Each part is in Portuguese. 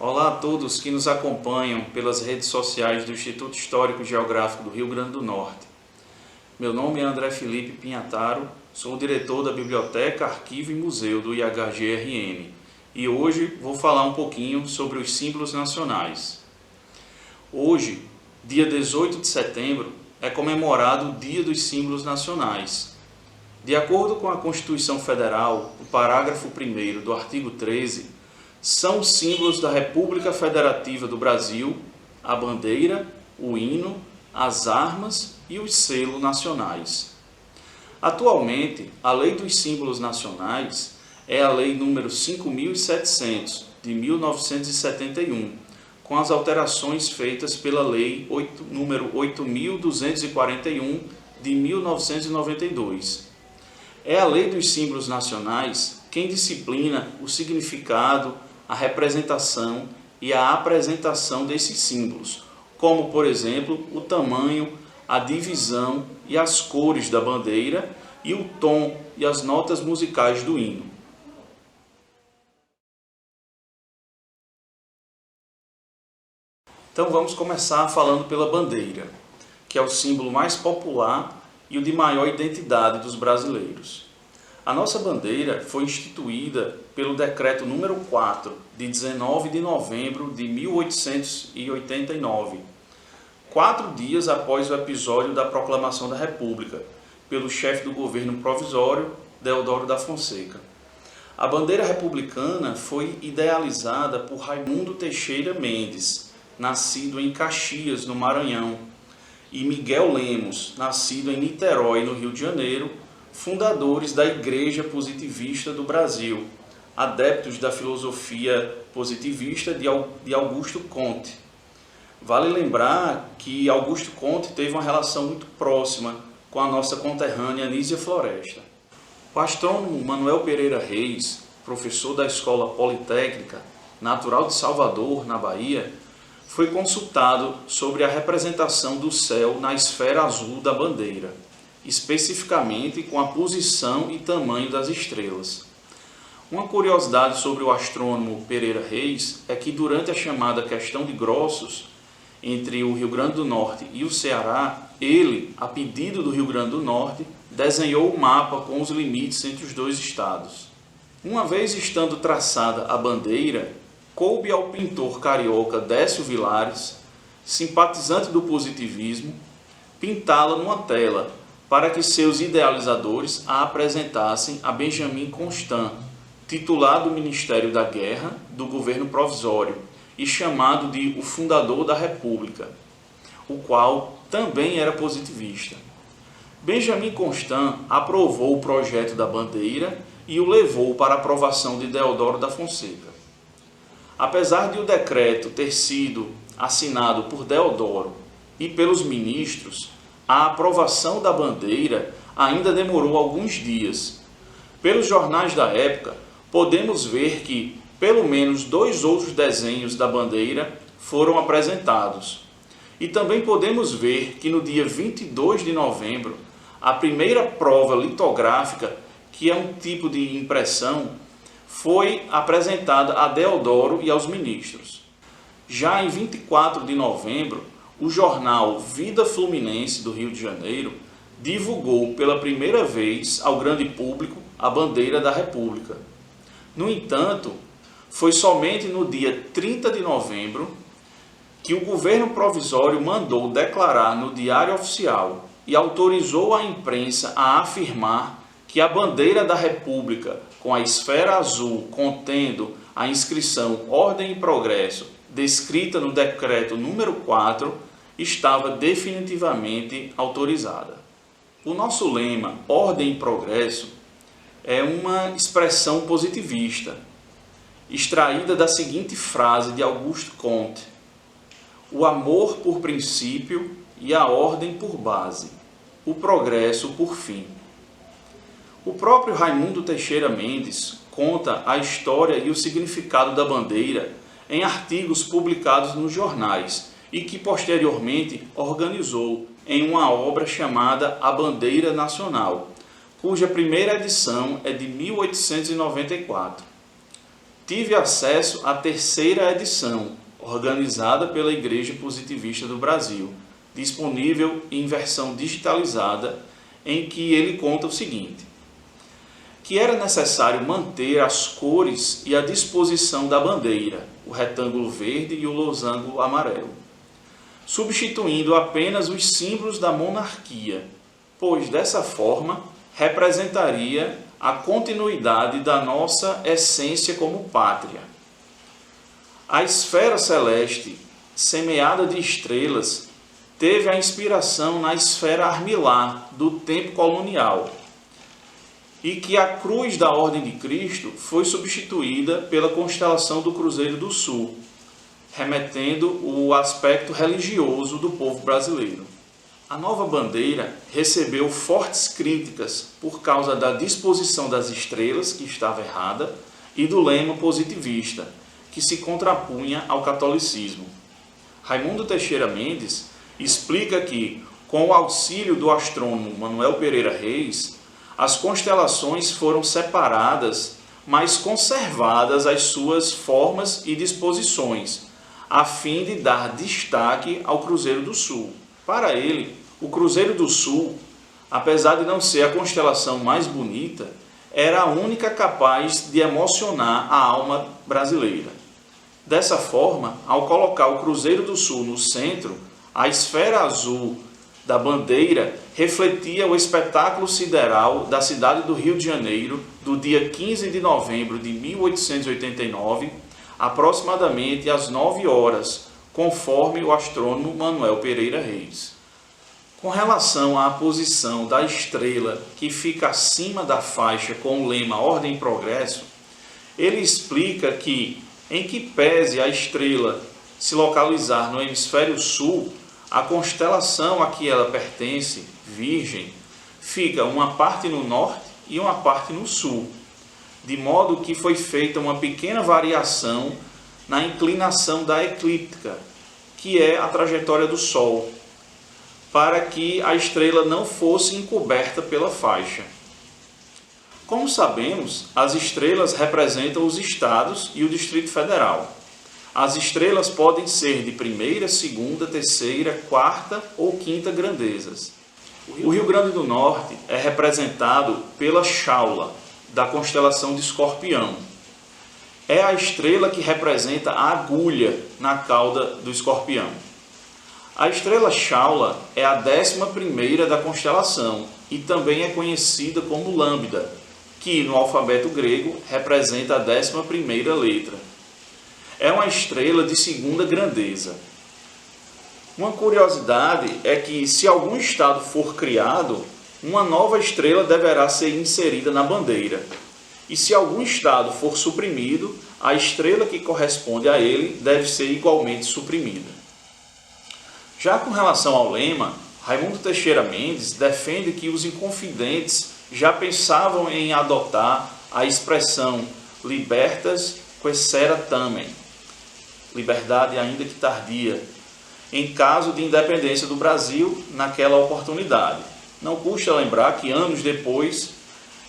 Olá a todos que nos acompanham pelas redes sociais do Instituto Histórico e Geográfico do Rio Grande do Norte. Meu nome é André Felipe Pinhataro, sou o diretor da Biblioteca, Arquivo e Museu do IHGRN e hoje vou falar um pouquinho sobre os símbolos nacionais. Hoje, dia 18 de setembro, é comemorado o Dia dos Símbolos Nacionais. De acordo com a Constituição Federal, o parágrafo 1º do artigo 13, são os símbolos da República Federativa do Brasil, a bandeira, o hino, as armas e os selos nacionais. Atualmente, a Lei dos Símbolos Nacionais é a Lei número 5.700, de 1971, com as alterações feitas pela Lei número 8.241, de 1992. É a Lei dos Símbolos Nacionais quem disciplina o significado, a representação e a apresentação desses símbolos, como, por exemplo, o tamanho, a divisão e as cores da bandeira e o tom e as notas musicais do hino. Então vamos começar falando pela bandeira, que é o símbolo mais popular e o de maior identidade dos brasileiros. A nossa bandeira foi instituída pelo Decreto número 4, de 19 de novembro de 1889, 4 dias após o episódio da Proclamação da República, pelo chefe do governo provisório, Deodoro da Fonseca. A bandeira republicana foi idealizada por Raimundo Teixeira Mendes, nascido em Caxias, no Maranhão, e Miguel Lemos, nascido em Niterói, no Rio de Janeiro, fundadores da Igreja Positivista do Brasil, adeptos da filosofia positivista de Augusto Comte. Vale lembrar que Augusto Comte teve uma relação muito próxima com a nossa conterrânea Anísia Floresta. O astrônomo Manuel Pereira Reis, professor da Escola Politécnica, natural de Salvador, na Bahia, foi consultado sobre a representação do céu na esfera azul da bandeira, especificamente com a posição e tamanho das estrelas. Uma curiosidade sobre o astrônomo Pereira Reis é que durante a chamada Questão de Grossos, entre o Rio Grande do Norte e o Ceará, ele, a pedido do Rio Grande do Norte, desenhou o mapa com os limites entre os dois estados. Uma vez estando traçada a bandeira, coube ao pintor carioca Décio Vilares, simpatizante do positivismo, pintá-la numa tela, para que seus idealizadores a apresentassem a Benjamin Constant, titular do Ministério da Guerra do governo provisório e chamado de o fundador da República, o qual também era positivista. Benjamin Constant aprovou o projeto da bandeira e o levou para a aprovação de Deodoro da Fonseca. Apesar de o decreto ter sido assinado por Deodoro e pelos ministros, a aprovação da bandeira ainda demorou alguns dias. Pelos jornais da época, podemos ver que pelo menos 2 outros desenhos da bandeira foram apresentados. E também podemos ver que no dia 22 de novembro, a primeira prova litográfica, que é um tipo de impressão, foi apresentada a Deodoro e aos ministros. Já em 24 de novembro, o jornal Vida Fluminense do Rio de Janeiro divulgou pela primeira vez ao grande público a bandeira da República. No entanto, foi somente no dia 30 de novembro que o governo provisório mandou declarar no Diário Oficial e autorizou a imprensa a afirmar que a bandeira da República, com a esfera azul contendo a inscrição Ordem e Progresso, descrita no decreto número 4, estava definitivamente autorizada. O nosso lema, Ordem e Progresso, é uma expressão positivista, extraída da seguinte frase de Augusto Comte: o amor por princípio e a ordem por base, o progresso por fim. O próprio Raimundo Teixeira Mendes conta a história e o significado da bandeira em artigos publicados nos jornais e que posteriormente organizou em uma obra chamada A Bandeira Nacional, cuja primeira edição é de 1894. tive acesso à terceira edição, organizada pela Igreja Positivista do Brasil, disponível em versão digitalizada, em que ele conta o seguinte: que era necessário manter as cores e a disposição da bandeira, o retângulo verde e o losango amarelo, substituindo apenas os símbolos da monarquia, pois dessa forma representaria a continuidade da nossa essência como pátria. A esfera celeste, semeada de estrelas, teve a inspiração na esfera armilar do tempo colonial, e que a cruz da Ordem de Cristo foi substituída pela constelação do Cruzeiro do Sul, remetendo o aspecto religioso do povo brasileiro. A nova bandeira recebeu fortes críticas por causa da disposição das estrelas, que estava errada, e do lema positivista, que se contrapunha ao catolicismo. Raimundo Teixeira Mendes explica que, com o auxílio do astrônomo Manuel Pereira Reis, as constelações foram separadas, mas conservadas as suas formas e disposições, a fim de dar destaque ao Cruzeiro do Sul. Para ele, o Cruzeiro do Sul, apesar de não ser a constelação mais bonita, era a única capaz de emocionar a alma brasileira. Dessa forma, ao colocar o Cruzeiro do Sul no centro, a esfera azul da bandeira refletia o espetáculo sideral da cidade do Rio de Janeiro do dia 15 de novembro de 1889, aproximadamente às 9 horas, conforme o astrônomo Manuel Pereira Reis. Com relação à posição da estrela que fica acima da faixa com o lema Ordem e Progresso, ele explica que, em que pese a estrela se localizar no hemisfério sul, a constelação a que ela pertence, Virgem, fica uma parte no norte e uma parte no sul, de modo que foi feita uma pequena variação na inclinação da eclíptica, que é a trajetória do Sol, para que a estrela não fosse encoberta pela faixa. Como sabemos, as estrelas representam os estados e o Distrito Federal. As estrelas podem ser de primeira, segunda, terceira, quarta ou quinta grandezas. O Rio Grande do Norte é representado pela Shaula, da constelação de Escorpião. É a estrela que representa a agulha na cauda do escorpião. A estrela Shaula é a 11ª da constelação e também é conhecida como Lambda, que no alfabeto grego representa a 11ª letra. É uma estrela de segunda grandeza. Uma curiosidade é que, se algum estado for criado, uma nova estrela deverá ser inserida na bandeira. E se algum estado for suprimido, a estrela que corresponde a ele deve ser igualmente suprimida. Já com relação ao lema, Raimundo Teixeira Mendes defende que os inconfidentes já pensavam em adotar a expressão libertas quaesera tamen, liberdade ainda que tardia, em caso de independência do Brasil naquela oportunidade. Não custa lembrar que anos depois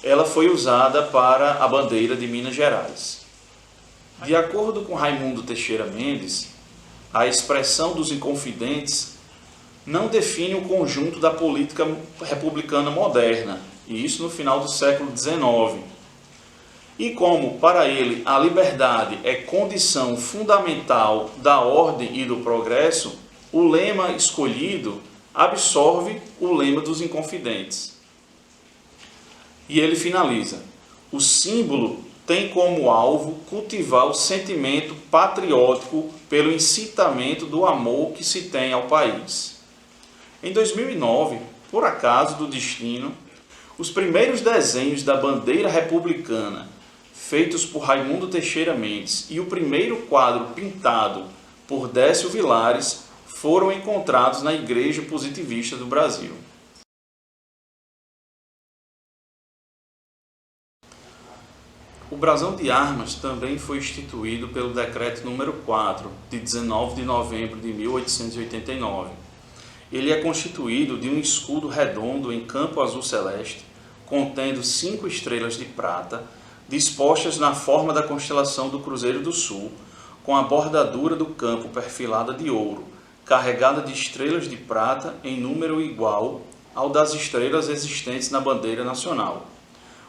ela foi usada para a bandeira de Minas Gerais. De acordo com Raimundo Teixeira Mendes, a expressão dos inconfidentes não define o conjunto da política republicana moderna, e isso no final do século XIX. E como, para ele, a liberdade é condição fundamental da ordem e do progresso, o lema escolhido absorve o lema dos inconfidentes. E ele finaliza: o símbolo tem como alvo cultivar o sentimento patriótico pelo incitamento do amor que se tem ao país. Em 2009, por acaso do destino, os primeiros desenhos da bandeira republicana, feitos por Raimundo Teixeira Mendes, e o primeiro quadro pintado por Décio Vilares foram encontrados na Igreja Positivista do Brasil. O brasão de armas também foi instituído pelo Decreto número 4, de 19 de novembro de 1889. Ele é constituído de um escudo redondo em campo azul celeste, contendo 5 estrelas de prata, dispostas na forma da constelação do Cruzeiro do Sul, com a bordadura do campo perfilada de ouro, carregada de estrelas de prata em número igual ao das estrelas existentes na bandeira nacional.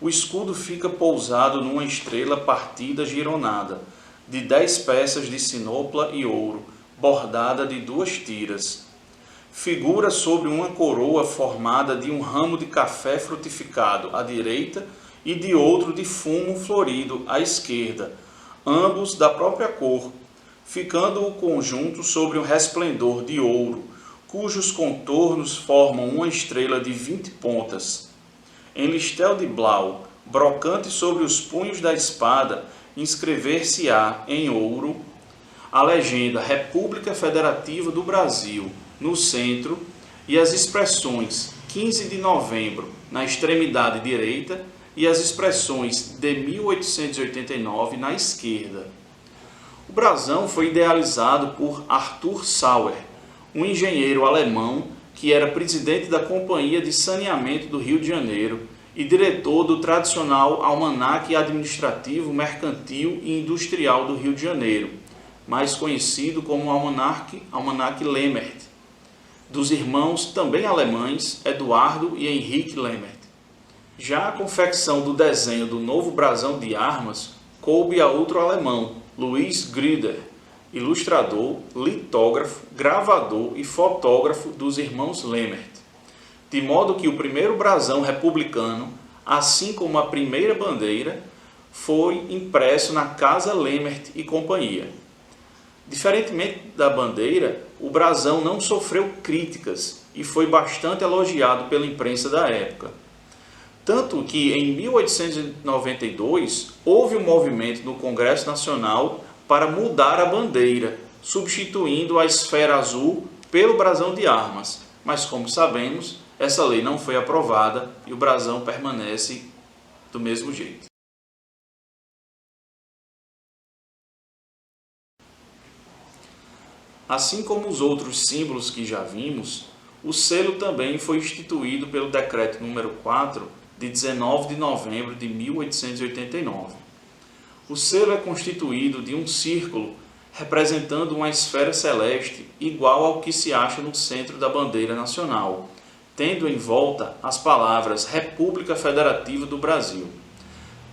O escudo fica pousado numa estrela partida gironada, de 10 peças de sinopla e ouro, bordada de 2 tiras. Figura sobre uma coroa formada de um ramo de café frutificado à direita e de outro de fumo florido à esquerda, ambos da própria cor, ficando o conjunto sobre um resplendor de ouro, cujos contornos formam uma estrela de 20 pontas. Em listel de blau, brocante sobre os punhos da espada, inscrever-se-á em ouro a legenda República Federativa do Brasil no centro e as expressões 15 de novembro na extremidade direita e as expressões de 1889 na esquerda. O brasão foi idealizado por Arthur Sauer, um engenheiro alemão que era presidente da Companhia de Saneamento do Rio de Janeiro e diretor do tradicional Almanaque Administrativo, Mercantil e Industrial do Rio de Janeiro, mais conhecido como Almanaque Lemmert, dos irmãos também alemães Eduardo e Henrique Lemmert. Já a confecção do desenho do novo brasão de armas coube a outro alemão, Louis Grieder, ilustrador, litógrafo, gravador e fotógrafo dos irmãos Lemmert, de modo que o primeiro brasão republicano, assim como a primeira bandeira, foi impresso na Casa Lemmert e Companhia. Diferentemente da bandeira, o brasão não sofreu críticas e foi bastante elogiado pela imprensa da época. Tanto que, em 1892, houve um movimento no Congresso Nacional para mudar a bandeira, substituindo a esfera azul pelo brasão de armas. Mas, como sabemos, essa lei não foi aprovada e o brasão permanece do mesmo jeito. Assim como os outros símbolos que já vimos, o selo também foi instituído pelo Decreto número 4, de 19 de novembro de 1889. O selo é constituído de um círculo representando uma esfera celeste igual ao que se acha no centro da bandeira nacional, tendo em volta as palavras República Federativa do Brasil.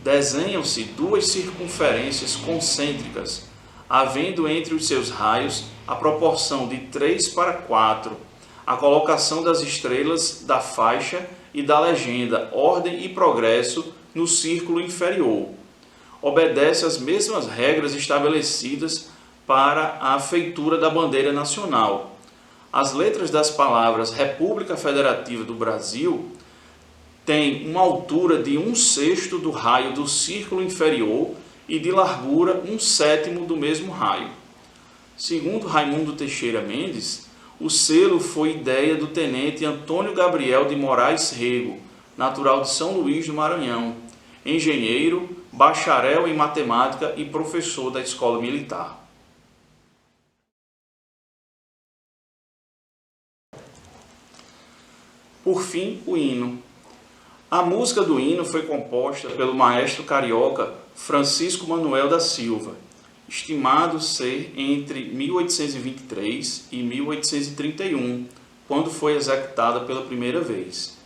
Desenham-se 2 circunferências concêntricas, havendo entre os seus raios a proporção de 3:4, a colocação das estrelas da faixa e da legenda Ordem e Progresso no círculo inferior. Obedece às mesmas regras estabelecidas para a feitura da bandeira nacional. As letras das palavras República Federativa do Brasil têm uma altura de 1/6 do raio do círculo inferior e de largura 1/7 do mesmo raio. Segundo Raimundo Teixeira Mendes, o selo foi ideia do tenente Antônio Gabriel de Moraes Rego, natural de São Luís do Maranhão, engenheiro, bacharel em matemática e professor da Escola Militar. Por fim, o hino. A música do hino foi composta pelo maestro carioca Francisco Manuel da Silva, estimado ser entre 1823 e 1831, quando foi executada pela primeira vez.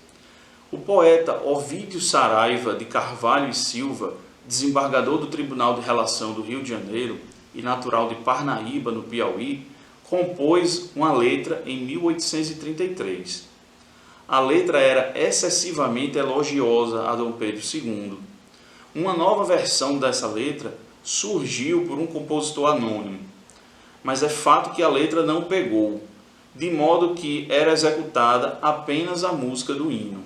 O poeta Ovídio Saraiva de Carvalho e Silva, desembargador do Tribunal de Relação do Rio de Janeiro e natural de Parnaíba, no Piauí, compôs uma letra em 1833. A letra era excessivamente elogiosa a Dom Pedro II. Uma nova versão dessa letra surgiu por um compositor anônimo, mas é fato que a letra não pegou, de modo que era executada apenas a música do hino.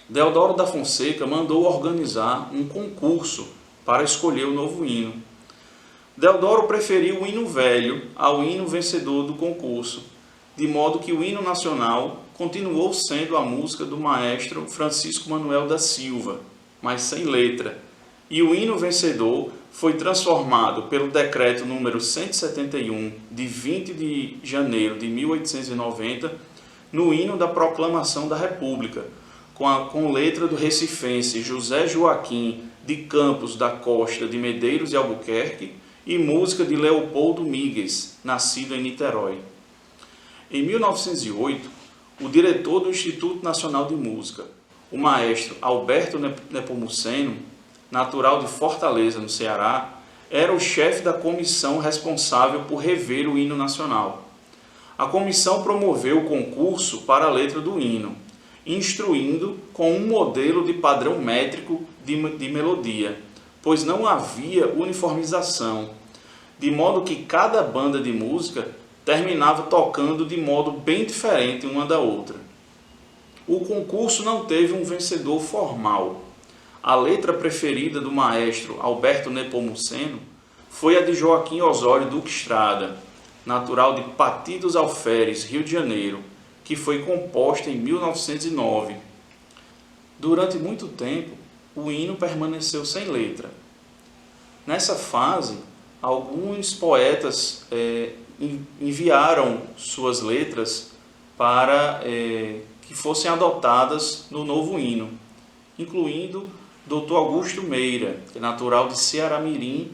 Deodoro da Fonseca mandou organizar um concurso para escolher o novo hino. Deodoro preferiu o hino velho ao hino vencedor do concurso, de modo que o hino nacional continuou sendo a música do maestro Francisco Manuel da Silva, mas sem letra, e o hino vencedor foi transformado pelo decreto número 171, de 20 de janeiro de 1890, no hino da Proclamação da República, com letra do recifense José Joaquim de Campos da Costa de Medeiros de Albuquerque e música de Leopoldo Míguez, nascido em Niterói. Em 1908, o diretor do Instituto Nacional de Música, o maestro Alberto Nepomuceno, natural de Fortaleza, no Ceará, era o chefe da comissão responsável por rever o hino nacional. A comissão promoveu o concurso para a letra do hino, instruindo com um modelo de padrão métrico de melodia, pois não havia uniformização, de modo que cada banda de música terminava tocando de modo bem diferente uma da outra. O concurso não teve um vencedor formal. A letra preferida do maestro Alberto Nepomuceno foi a de Joaquim Osório Duque Estrada, natural de Pati dos Alferes, Rio de Janeiro, que foi composta em 1909. Durante muito tempo, o hino permaneceu sem letra. Nessa fase, alguns poetas enviaram suas letras para que fossem adotadas no novo hino, incluindo Dr. Augusto Meira, que é natural de Ceará-Mirim,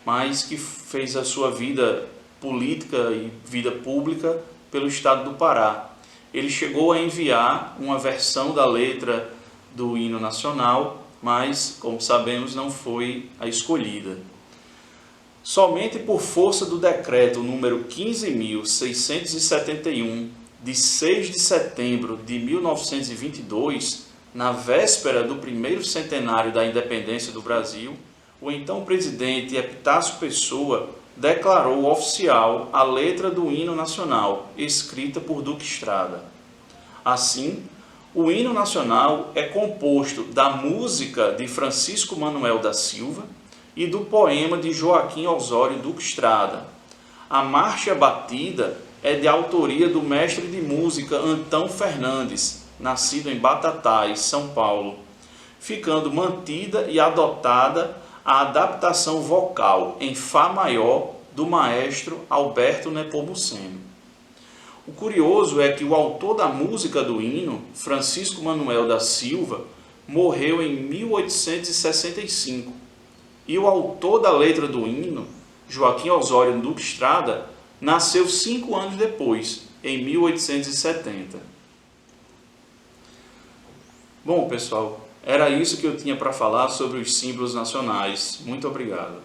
mas que fez a sua vida política e vida pública pelo estado do Pará. Ele chegou a enviar uma versão da letra do hino nacional, mas, como sabemos, não foi a escolhida. Somente por força do decreto número 15.671, de 6 de setembro de 1922, na véspera do primeiro centenário da independência do Brasil, o então presidente Epitácio Pessoa declarou oficial a letra do hino nacional, escrita por Duque Estrada. Assim, o hino nacional é composto da música de Francisco Manuel da Silva e do poema de Joaquim Osório Duque Estrada. A marcha batida é de autoria do mestre de música Antão Fernandes, nascido em Batatais, São Paulo, ficando mantida e adotada a adaptação vocal em Fá maior do maestro Alberto Nepomuceno. O curioso é que o autor da música do hino, Francisco Manuel da Silva, morreu em 1865, e o autor da letra do hino, Joaquim Osório Duque Estrada, nasceu 5 anos depois, em 1870. Bom, pessoal, era isso que eu tinha para falar sobre os símbolos nacionais. Muito obrigado.